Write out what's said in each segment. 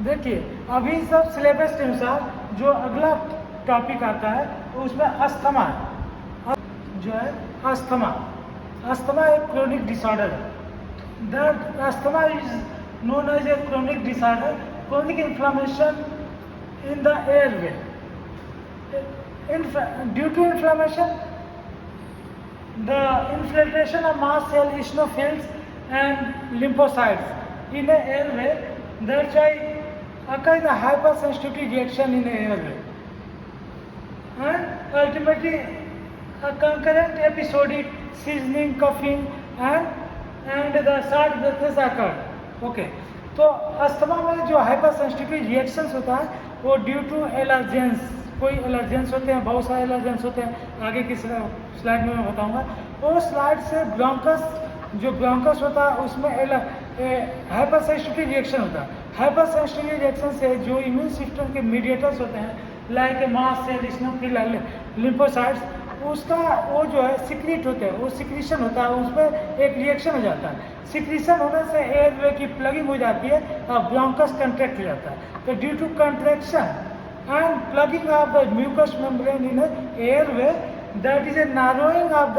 देखिए अभी सब सिलेबस के अनुसार जो अगला टॉपिक आता है उसमें अस्थमा जो है अस्थमा। अस्थमा एक क्रोनिक डिसऑर्डर है। The asthma is known as a chronic disorder, chronic inflammation in the airway. Due to inflammation, the infiltration of mast cell, eosinophils and lymphocytes in the airway, that's why occurs a hypersensitivity reaction in the airway. And ultimately a concurrent episodic seasoning, coughing and the short breathness occur. Okay. तो asthma में जो hyper sensitivity reactions होता है वो due to allergens, कोई allergens होते हैं, बहुत सारे एलर्जेंस होते हैं, आगे की स्लाइड में मैं बताऊंगा। वो स्लाइड से जो ब्रोंकस होता है उसमें हाइपर सेंसिटिविटी रिएक्शन होता है। हाइपर सेंसिटिविटी रिएक्शन से जो इम्यून सिस्टम के मीडिएटर्स होते हैं like mast cell, eosinophil, lymphocytes, उसका वो जो है सिक्रीट होते हैं, वो सिक्रीशन होता है, उसमें एक रिएक्शन हो जाता है। सिक्रीशन होने से एयरवे की प्लगिंग हो जाती है और ब्रोंकस कंट्रैक्ट हो जाता है। तो due to contraction and plugging of the mucus membrane in airway, that is a narrowing of the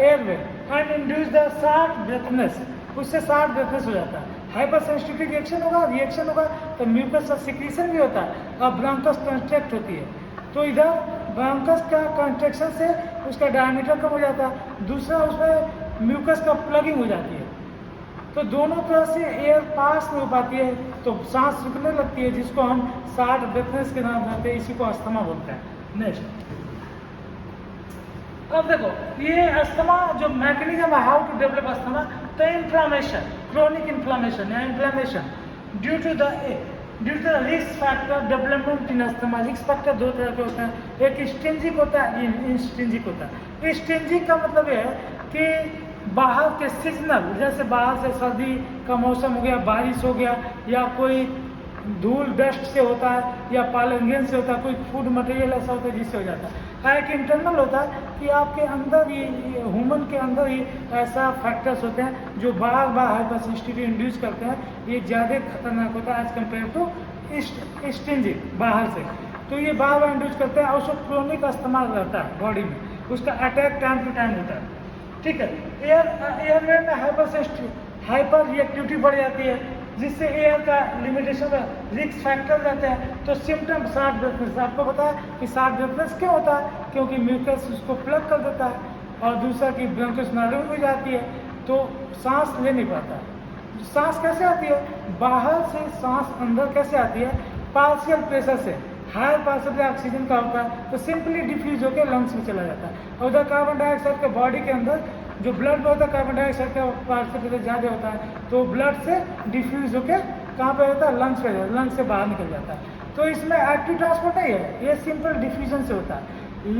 airway and induce the short breathness, उससे शॉर्ट ब्रेथनेस हो जाता है। हाइपर सेंसिटिविटी रिएक्शन होगा तो म्यूकस का सिक्रीशन भी होता है और ब्रोंकस कंट्रैक्ट होती है। तो इधर ब्रोंकस का कंट्रैक्शन से उसका डायमीटर कम हो जाता है, दूसरा उसमें म्यूकस का प्लगिंग हो जाती है। तो दोनों तरह से एयर पास नहीं हो पाती है तो सांस रुकने लगती है, जिसको हम शॉर्ट ब्रेथनेस के नाम जानते हैं, इसी को अस्थमा बोलते हैं। नेक्स्ट, अब देखो ये अस्थमा जो मैकेनिज्म है, हाउ टू डेवलप अस्थमा, तो इन्फ्लामेशन, क्रोनिक इन्फ्लामेशन या inflammation due to the risk factor development in asthma. Risk factor दो तरह के होते हैं, एक स्ट्रिंजिक होता है, इंस्ट्रिंजिक होता है। स्ट्रिंजिक का मतलब ये है कि बाहर के सीजनल, जैसे बाहर से सर्दी का मौसम हो गया, बारिश हो गया, या कोई धूल डस्ट से होता है, या पालंगेन से होता है, कोई फूड मटेरियल ऐसा होता है जिससे हो जाता है। एक इंटरनल होता है कि आपके अंदर ही, ह्यूमन के अंदर ही ऐसा फैक्टर्स होते हैं जो बार बार हाइपरसेंसिटिविटी इंड्यूस करते हैं, ये ज़्यादा खतरनाक होता है एज कम्पेयर टू स्ट्रिंजिक बाहर से। तो ये बार बार इंड्यूस करते हैं और उसको क्रोनिक अस्थमा रहता है बॉडी में, उसका अटैक टाइम टू टाइम होता है। ठीक है, एयरवे में हाइपर रिएक्टिविटी बढ़ जाती है, जिससे एयर का लिमिटेशन रिस्क फैक्टर रहते हैं। तो सिम्टम शॉर्ट ब्रेथनेस, आपको पता है कि शॉर्ट ब्रेथनेस क्यों होता है, क्योंकि म्यूकस उसको प्लग कर देता है, और दूसरा कि ब्रोंकस नारोइंग हो जाती है तो सांस ले नहीं पाता है। सांस कैसे आती है, बाहर से सांस अंदर कैसे आती है, पार्शियल प्रेशर से, हायर पार्शियल ऑक्सीजन का होता है तो सिंपली डिफ्यूज होकर लंग्स में चला जाता है। और उधर कार्बन डाइऑक्साइड के बॉडी के अंदर जो ब्लड में होता है, कार्बन डाइऑक्साइड का पार्शियल प्रेशर ज़्यादा होता है तो ब्लड से डिफ्यूज होकर कहाँ पे होता है, लंग्स पे, लंग्स से बाहर निकल जाता है। तो इसमें एक्टिव ट्रांसपोर्ट नहीं है, ये सिंपल डिफ्यूजन से होता है।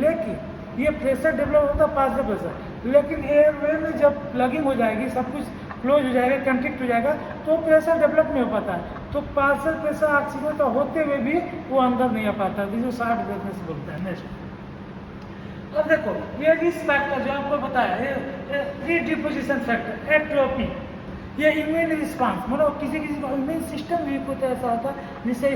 लेकिन ये प्रेशर डेवलप होता है पार्शियल प्रेशर, लेकिन एयरवे में जब प्लगिंग हो जाएगी, सब कुछ क्लोज हो जाएगा, कंट्रैक्ट हो जाएगा, तो प्रेशर डेवलप नहीं हो पाता है। तो पार्शियल प्रेशर ऑक्सीजन का होते हुए भी वो अंदर नहीं आ पाता, जिसे शॉर्ट ब्रेथनेस बोलते हैं। नेक्स्ट, अब देखो ये रिस्क फैक्टर जो आपको बताया, रीडिपोजिशन फैक्टर, एट्रोपी, ये इम्यून रिस्पांस, मतलब किसी को इम्यून सिस्टम वीक होता है, ऐसा होता है जिससे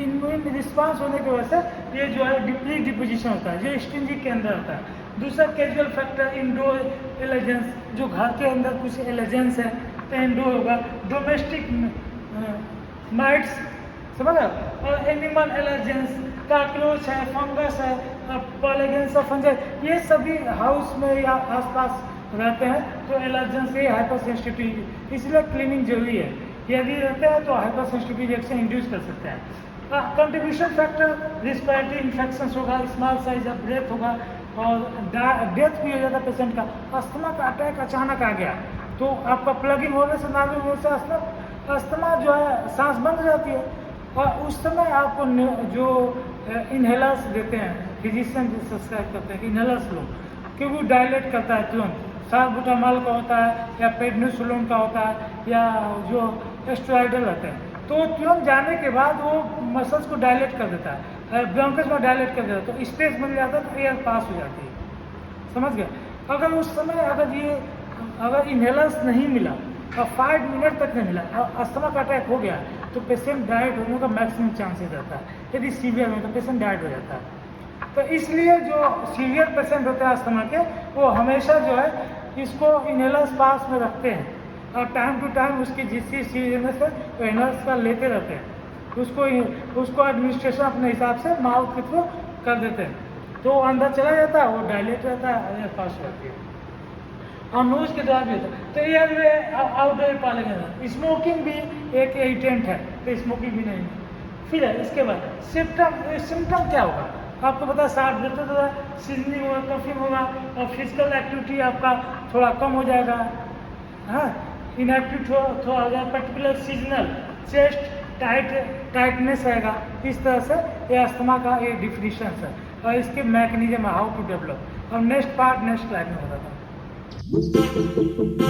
इम्यून रिस्पांस होने की वजह से ये जो है रीडिपोजिशन होता है, जो स्ट्रिंजिक के अंदर होता है। दूसरा कैजुअल फैक्टर, इंडोर एलर्जेंस, जो घर के अंदर कुछ एलर्जेंस है तो इंडोर होगा। डोमेस्टिक माइट्स, समझ रहे हो, और एनिमल एलर्जेंस, कॉकरोच है, फंगस है, पॉलीगेंस ऑफ फंगस, ये सभी हाउस में या आसपास रहते हैं तो एलर्जेंस से हाइपर सेंसिटिविटी, इसलिए क्लीनिंग जरूरी है। यदि रहते हैं तो हाइपर सेंसिटिविटी रिएक्शन इंड्यूस कर सकते हैं। कंट्रीब्यूशन फैक्टर, रिस्पिरेटरी इन्फेक्शन होगा, स्मॉल साइज ऑफ ब्रेथ होगा, और डेथ भी हो जाता है पेशेंट का। अस्थमा का अटैक अचानक आ गया तो आपका प्लगिंग होने से, नार्वल होने से अस्थमा जो है सांस बंद हो जाती है, और उस समय आपको जो इनहेलर्स देते हैं, फिजिशियन सब्सक्राइब करते हैं कि इनहेलर्स लो, क्योंकि डायलेट करता है तुरंत। साल्बुटामॉल का होता है या पेडनिसोलोन का होता है या जो स्टेरॉइडल रहते हैं, तो तुरंत जाने के बाद वो मसल्स को डायलेट कर देता है, ब्रोंकस में डायलेट कर देता है, तो स्पेस मिल जाता है तो एयर पास हो जाती है। समझ गए? अगर उस समय अगर इनहेलर्स नहीं मिला और 5 मिनट तक नहीं मिला और अस्थमा का अटैक हो गया तो पेशेंट डाइट होने का मैक्सिमम चांसेस रहता है। यदि सीवियर में तो पेशेंट डाइट हो जाता है। तो इसलिए जो सीवियर पेशेंट होते हैं अस्थमा के, वो हमेशा जो है इसको इनहेलर्स पास में रखते हैं और टाइम टू टाइम उसकी जिस सीवियरनेस है वो इनहेलर्स का लेते रहते हैं। उसको एडमिनिस्ट्रेशन अपने हिसाब से माउथ के थ्रू कर देते हैं, तो वो अंदर चला जाता है, वो डायलेट रहता है, एयर पास रहती है और नोज के द्वारा भी होता है। तो ये जो है आउटडोर पालेंगे। स्मोकिंग भी एक एजेंट है, तो स्मोकिंग भी नहीं है। फिर है इसके बाद सिम्टम क्या होगा आपको पता है, सांस लेते तो सीजनिंग होगा, कफिंग होगा और फिजिकल एक्टिविटी आपका थोड़ा कम हो जाएगा। हाँ, इनएक्टिव थोड़ा हो जाएगा, पर्टिकुलर सीजनल चेस्ट टाइटनेस रहेगा। इस तरह से ये अस्थमा का ये डिफिनीशन है और इसके मैकेनिज्म हाउ टू डेवलप। और नेक्स्ट पार्ट नेक्स्ट स्लाइड में बताता हूँ।